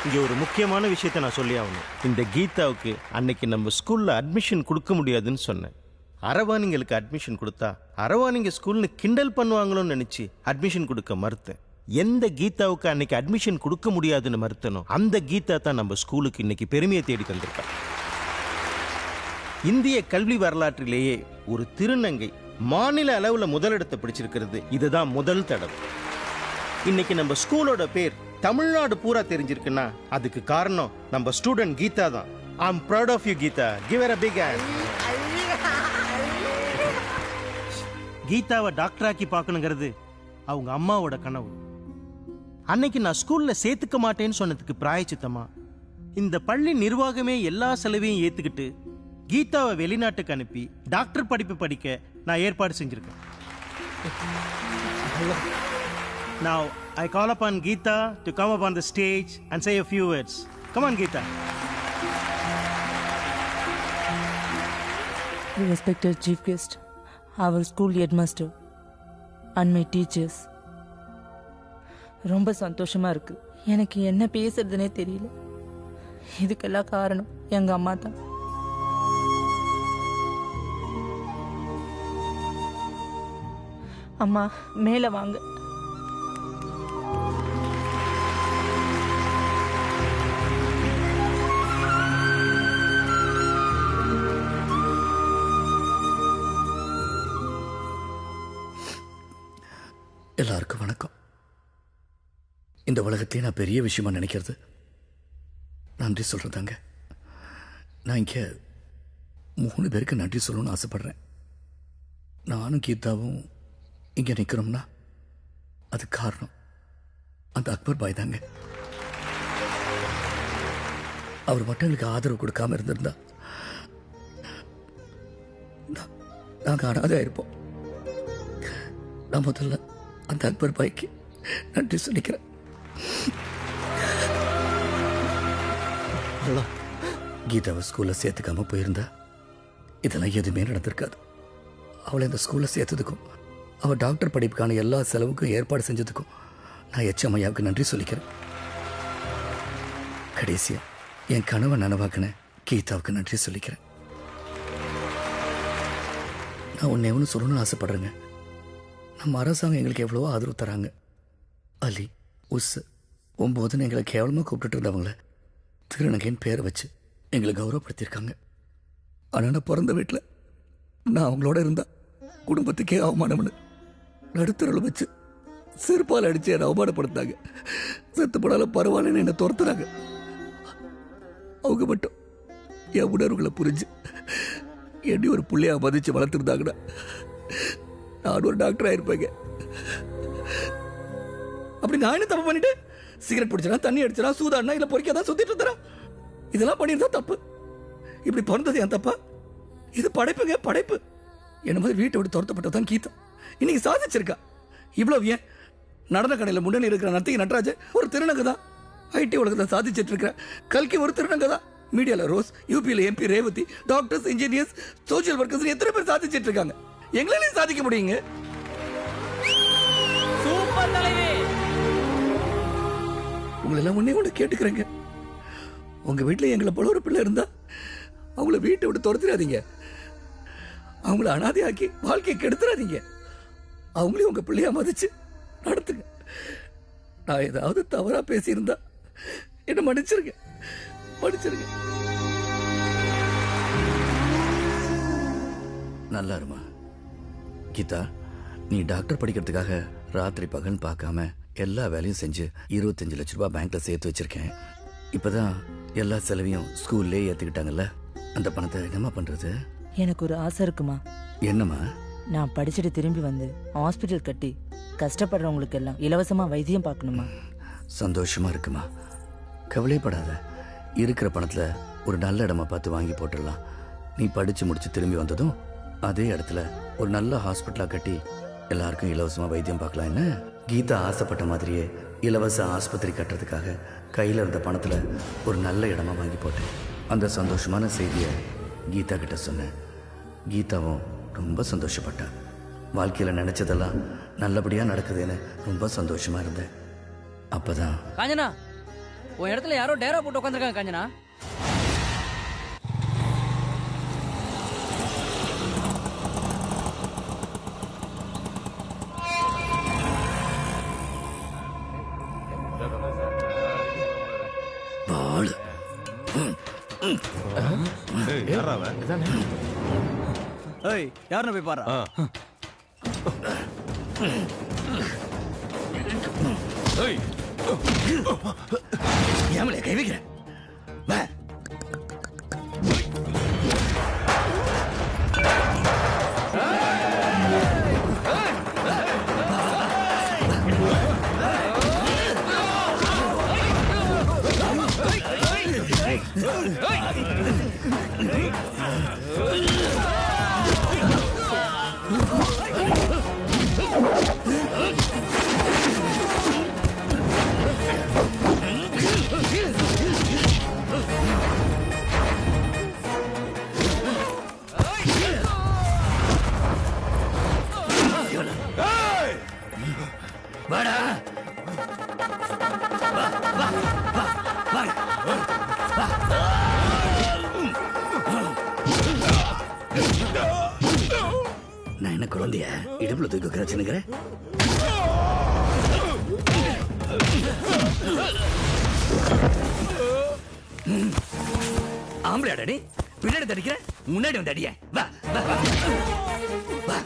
இங்கே ஒரு முக்கியமான விஷயத்தை நான் சொல்லி ஆகணும். இந்த கீதாவுக்கு அன்னைக்கு நம்ம ஸ்கூலில் அட்மிஷன் கொடுக்க முடியாதுன்னு சொன்னேன். அரவாணிங்களுக்கு அட்மிஷன் கொடுத்தா அரவாணிங்க ஸ்கூல்னு கிண்டல் பண்ணுவாங்களோன்னு நினச்சி அட்மிஷன் கொடுக்க மறுத்தேன். எந்த கீதாவுக்கு அன்னைக்கு அட்மிஷன் கொடுக்க முடியாதுன்னு மறுத்தனோ அந்த கீதா தான் நம்ம ஸ்கூலுக்கு இன்னைக்கு பெருமையை தேடி தந்திருக்கா. இந்திய கல்வி வரலாற்றிலேயே ஒரு திருநங்கை மாநில அளவில் முதலிடத்தை பிடிச்சிருக்கிறது இதுதான் முதல் தடவை. இன்னைக்கு நம்ம ஸ்கூலோட பேர் தமிழ்நாடு பூரா தெரிஞ்சிருக்குன்னா அதுக்கு காரணம் நம்ம ஸ்டூடெண்ட் கீதா தான். I am proud of you Geetha. Give her a big hand. கீதாவை டாக்டராக்கி பார்க்கணுங்கிறது அவங்க அம்மாவோட கனவு. அன்னைக்கு நான் ஸ்கூல்ல சேர்த்துக்க மாட்டேன்னு சொன்னதுக்கு பிராயச்சித்தமா இந்த பள்ளி நிர்வாகமே எல்லா செலவையும் ஏத்துக்கிட்டு கீதாவை வெளிநாட்டுக்கு அனுப்பி டாக்டர் படிப்பு படிக்க நான் ஏற்பாடு செஞ்சிருக்கேன். Now I call upon Geeta to come up on the stage and say a few words. Come on, Geeta. Respected Chief Guest, our school headmaster and my teachers. ரொம்ப சந்தோஷமா இருக்கு. எனக்கு என்ன பேசுறதுனே தெரியல. இதுக்கெல்லாம் காரணம் எங்க அம்மா தான். அம்மா மேல வாங்க. எல்லாருக்கும் வணக்கம். இந்த உலகத்தையே நான் பெரிய விஷயமா நினைக்கிறது நன்றி சொல்றதாங்க. நான் இங்க 3 பேருக்கு நன்றி சொல்லணும்னு ஆசைப்படுறேன். நானும் கீதாவும் இங்க நிக்கிறோம்னா அது காரணம் அந்த அக்பர் பாய் தாங்க. அவர் மட்டும் எங்களுக்கு ஆதரவு கொடுக்காம இருந்திருந்தா நாங்க அனாதையா இருப்போம். நான் முதல்ல அந்த அக்பர் பாய்க்கு நன்றி சொல்லிக்கிறேன். கீதாவை ஸ்கூல்ல சேர்த்துக்காம போயிருந்தா இதெல்லாம் எதுவுமே நடந்திருக்காது. அவளை இந்த ஸ்கூல்ல சேர்த்ததுக்கும் அவள் டாக்டர் படிப்புக்கான எல்லா செலவுக்கும் ஏற்பாடு செஞ்சதுக்கும் நான் எச்எம் ஐயாவுக்கு நன்றி சொல்லிக்கிறேன். கடைசியா என் கனவை நனவாக்கின கீதாவுக்கு நன்றி சொல்லிக்கிறேன். நான் ஒன்னே ஒன்று சொல்லணும்னு ஆசைப்படுறேங்க. நம்ம அரசாங்கம் எங்களுக்கு எவ்வளவோ ஆதரவு தராங்க. அலி உஸ் 9 எங்களை கேவலமாக கூப்பிட்டு இருந்தவங்கள திருநங்கைன்னு பேரை வச்சு எங்களை கௌரவப்படுத்தியிருக்காங்க. ஆனால் நான் பிறந்த வீட்டில் நான் அவங்களோட இருந்தா குடும்பத்துக்கே அவமானம்னு நடுத்தரவில் வச்சு செருப்பால் அடிச்சு என்னை அவமானப்படுத்தாங்க. செத்து போனாலும் பரவாயில்லன்னு என்னை துரத்துறாங்க. அவங்க மட்டும் என் உணர்வுகளை புரிஞ்சு என்னை ஒரு புள்ளையா மதிச்சு வளர்த்துருந்தாங்கன்னா நான் ஒரு டாக்டர் ஆயிருப்பேங்க. அப்படி நான் என்ன தப்பு பண்ணிட்டு சிகரெட் பிடிச்சா, தண்ணி அடிச்சா, சூதாடினா இல்லை பொறிக்காதான் சுத்திட்டு இருக்கிறேன். இதெல்லாம் பண்ணியிருந்தா தப்பு. இப்படி பிறந்தது என் தப்பா? இது படைப்புங்க, படைப்பு. என்ன மாதிரி வீட்டை விட்டு துரத்தப்பட்டதான் கீதா இன்னைக்கு சாதிச்சிருக்கா. இவ்வளவு ஏன் நடன கடையில் முன்னணி இருக்கிற நர்த்தகி நடராஜ் ஒரு திருநங்கை தான். ஐடி உலகத்தை சாதிச்சிட்டு இருக்கிற கல்கி ஒரு திருநங்கை தான். மீடியால ரோஸ், யூபியில் MP Revathi, doctors, engineers, social workers எத்தனை பேர் சாதிச்சிட்டு இருக்காங்க. எங்களாலையும் சாதிக்க முடியுங்க. உங்களெல்லாம் ஒன்னே ஒன்று கேட்டுக்கிறேங்க. உங்க வீட்டில் எங்களை போல ஒரு பிள்ளை இருந்தா அவங்கள வீட்டை விட்டு துரத்துறாதீங்க. அவங்கள அனாதையாக்கி வாழ்க்கையை கெடுத்துறாதீங்க. அவங்களையும் உங்க பிள்ளையா மதிச்சு நடத்துங்க. நான் ஏதாவது தவறா பேசியிருந்தா என்ன மன்னிச்சிருங்க, மன்னிச்சிருங்க. நல்லா இருமா கீதா. நீ டாக்டர் படிக்கிறதுக்காக ராத்திரி பகல் பார்க்காம எல்லா வேலையும் செஞ்சு 25 லட்ச ரூபாய் பேங்க்ல சேர்த்து வச்சிருக்கேன். இப்பதான் எல்லா செலவையும் ஸ்கூல்லே ஏத்துக்கிட்டாங்கல்ல. அந்த பணத்தை என்னமா பண்றது? எனக்கு ஒரு ஆசை இருக்குமா. என்னம்மா? நான் படிச்சுட்டு திரும்பி வந்து ஹாஸ்பிட்டல் கட்டி கஷ்டப்படுறவங்களுக்கு எல்லாம் இலவசமா வைத்தியம் பார்க்கணுமா. சந்தோஷமா இருக்குமா. கவலைப்படாத. இருக்கிற பணத்துல ஒரு நல்ல இடமா பார்த்து வாங்கி போட்டுடலாம். நீ படிச்சு முடிச்சு திரும்பி வந்ததும் அதே இடத்துல ஒரு நல்ல ஹாஸ்பிட்டலா கட்டி எல்லாருக்கும் இலவசமா வைத்தியம் பார்க்கலாம். என்ன கீதா ஆசைப்பட்ட மாதிரியே இலவச ஆஸ்பத்திரி கட்டுறதுக்காக கையில் இருந்த பணத்துல ஒரு நல்ல இடமா வாங்கி போட்டேன். அந்த சந்தோஷமான செய்தியை கீதா கிட்ட சொன்னேன். கீதாவும் ரொம்ப சந்தோஷப்பட்டா. வாழ்க்கையில உன் இடத்துல யாரோ டேரா போட்டு உட்காந்துருக்காங்க காஞ்சனா. பாலு ஏய் யாருன்னு போய் பாரு. ஏமலே கை வைக்கிறேன். வா. வாடா. வா வா வா வா வா. நான் என்ன குழந்தைய இடுப்புல தூக்கி வைக்கிறேன். ஆம்பளையாடா நீ? பின்னாடி தடிக்கிற, முன்னாடி வந்து அடிய. வா வா வா.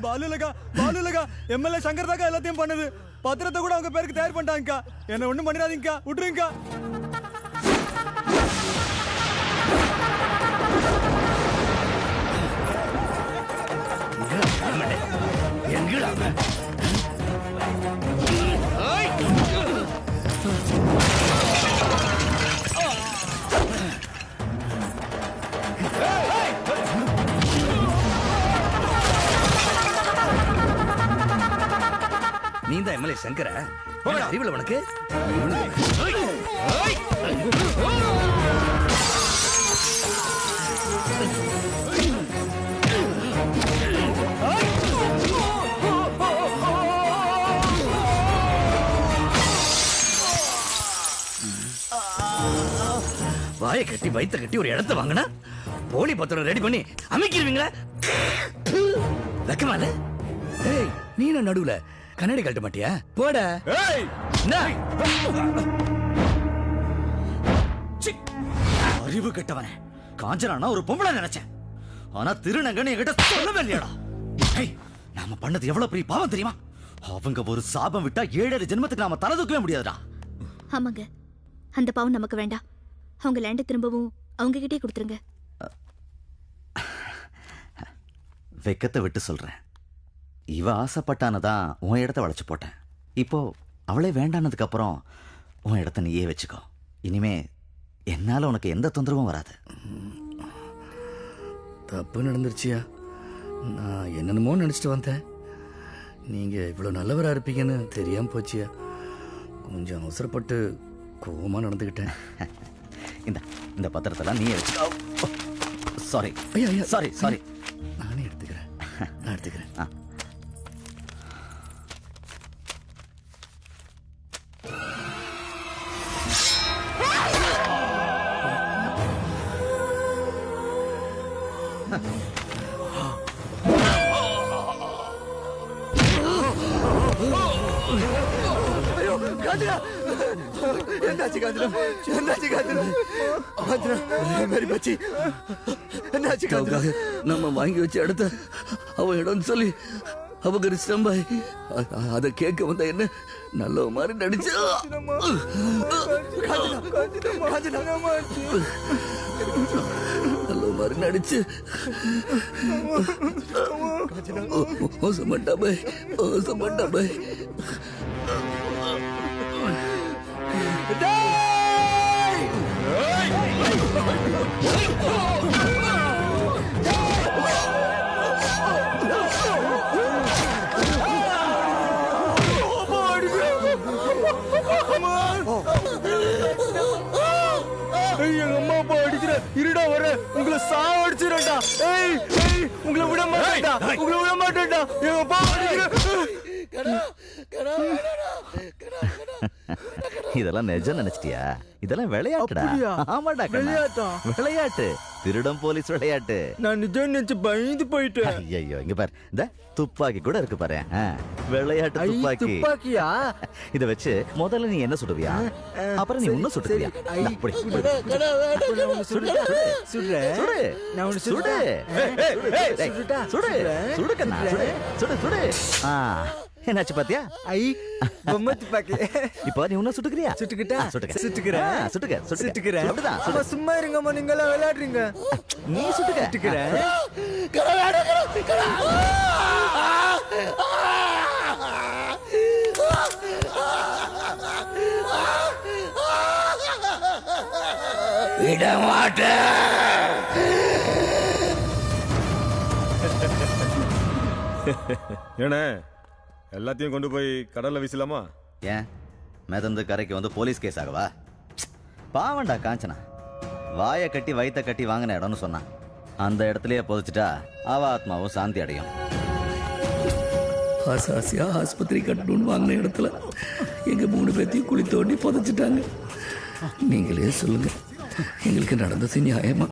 பாலுலகா எம்எல்ஏ சங்கர் தாக்கா எல்லாத்தையும் பண்ணுது. பத்திரத்தை கூட அவங்க பேருக்கு தயார் பண்ணிட்டாங்க. என்ன ஒண்ணும் பண்ணிடாதீங்க, விட்டுருங்க. நீ தான் எம்எல்ஏ சங்கர? அறிவுல உனக்கு? வாயை கட்டி வயிற்ற கட்டி ஒரு இடத்த வாங்கினா போலி பத்திரம் ரெடி பண்ணி அமைக்கிருவீங்களா? வெக்கமால? ஏய், நீ நான் நடுவுல கண்ணாடி கழட்ட மாட்டியா? போட. அறிவு கெட்டவனே. காஞ்சனா ஒரு பொம்பளை நினைச்சேன். ஆனா திருநங்கன்னு என்கிட்ட சொல்லவே இல்லையாடா. நாம பண்ணது எவ்வளவு பெரிய பாவம் தெரியுமா? அவங்க ஒரு சாபம் விட்டா 7 ஜென்மத்துக்கு நாம தலை தூக்கவே முடியாதுடா. ஆமாங்க, அந்த பாவம் நமக்கு வேண்டாம். அவங்க லேண்ட திரும்பவும் அவங்க கிட்டே கொடுத்துருங்க. வெக்கத்தை விட்டு சொல்றேன். இவ ஆசைப்பட்டானதான் உன் இடத்த வளைச்சு போட்டேன். இப்போ அவளே வேண்டானதுக்கு அப்புறம் உன் இடத்த நீயே வச்சுக்கோ. இனிமே என்னால உனக்கு எந்த தொந்தரவும் வராது. தப்பு நடந்துருச்சியா? நான் என்னென்னமோ நினைச்சிட்டு வந்தேன். நீங்க இவ்வளவு நல்லவரா இருப்பீங்கன்னு தெரியாம போச்சியா. கொஞ்சம் அவசரப்பட்டு கோவமா நடந்துக்கிட்டேன். இந்த பத்திரத்தெல்லாம் நீயே வச்சுக்கோ. Sorry sorry sorry. நானே எடுத்துக்கிறேன். நான் எடுத்துக்கிறேன். என்னாச்சு காஞ்சனா? என்னாச்சு காஞ்சனா? மேரி பச்சி என்னாச்சு காஞ்சனா? நம்ம வாங்கி வச்ச இடத்த அவ இடம்னு சொல்லி அபகரிச்சிட்டோம் பாய். அதை கேட்க வந்த என்ன நல்ல மாதிரி நடிச்சு நல்ல மாதிரி நடிச்சு மோசமாட்டா பாய், மோசமாட்டா பாய். இருடா வர உங்களை சாவடிச்சிரண்டா. ஏய் ஏய் உங்களை விட மாட்டேன்டா, உங்களை விட மாட்டேன்டா. எங்க அப்பா இதெல்லாம் நிஜம் நினைச்சிட்டியா? இதெல்லாம் விளையாட்டுடா. அப்படியா? ஆமாடா கண்ணா. விளையாட்டா? விளையாட்டு, திருடம் போலீஸ் விளையாட்டு. நான் நிஜம் நினைச்சு பயந்து போயிட்டேன். ஐயோ இங்க பாரு, இந்த துப்பாக்கி கூட இருக்கு பாரு. விளையாட்டு துப்பாக்கி. துப்பாக்கியா? இத வச்சு முதல்ல நீ என்ன சுடுவியா, அப்புறம் நீ இன்னும் சுடுவியா? அப்படி சுடு, சுடு, சுடு. நான் ஒண்ணு சுடு. டேய், சுடு, சுடு கண்ணா, சுடு, சுடு, சுடு. என்னாச்சு பாத்தியா? ஐ பொம்மை துப்பாக்கி. இப்போ நீ இன்னும் சுட்டுக்கிறியா? சுட்டுக்கிட்டா? சுட்டுக்க, சுட்டுக்கிறேன். சுட்டுக்க, சுட்டுக்கிறேன். அப்படிதான் அப்ப சும்மா இருங்கம்மா, நீங்க எல்லாம் விளையாடுறீங்க. நீ சுட்டுக்க. சுட்டுக்கிறேன். விட மாட்டேன். ஏண்ணே எல்லாத்தையும் கொண்டு போய் கடல்ல வீசலாமா? ஏன் மிதந்து கரைக்கு வந்து போலீஸ் கேஸ் ஆகவா? பாவண்டா காஞ்சனா, வாயை கட்டி வயித்தை கட்டி வாங்கின இடம்னு சொன்னான். அந்த இடத்துலயே புதைச்சிட்டா அவ ஆத்மாவும் சாந்தி அடையும். ஆசை ஆசையா ஆஸ்பத்திரி கட்டணும்னு வாங்கின இடத்துல எங்க 3 பேர்த்தையும் குழி தோண்டி புதைச்சிட்டாங்க. நீங்களே சொல்லுங்க, எங்களுக்கு நடந்தது நியாயமா?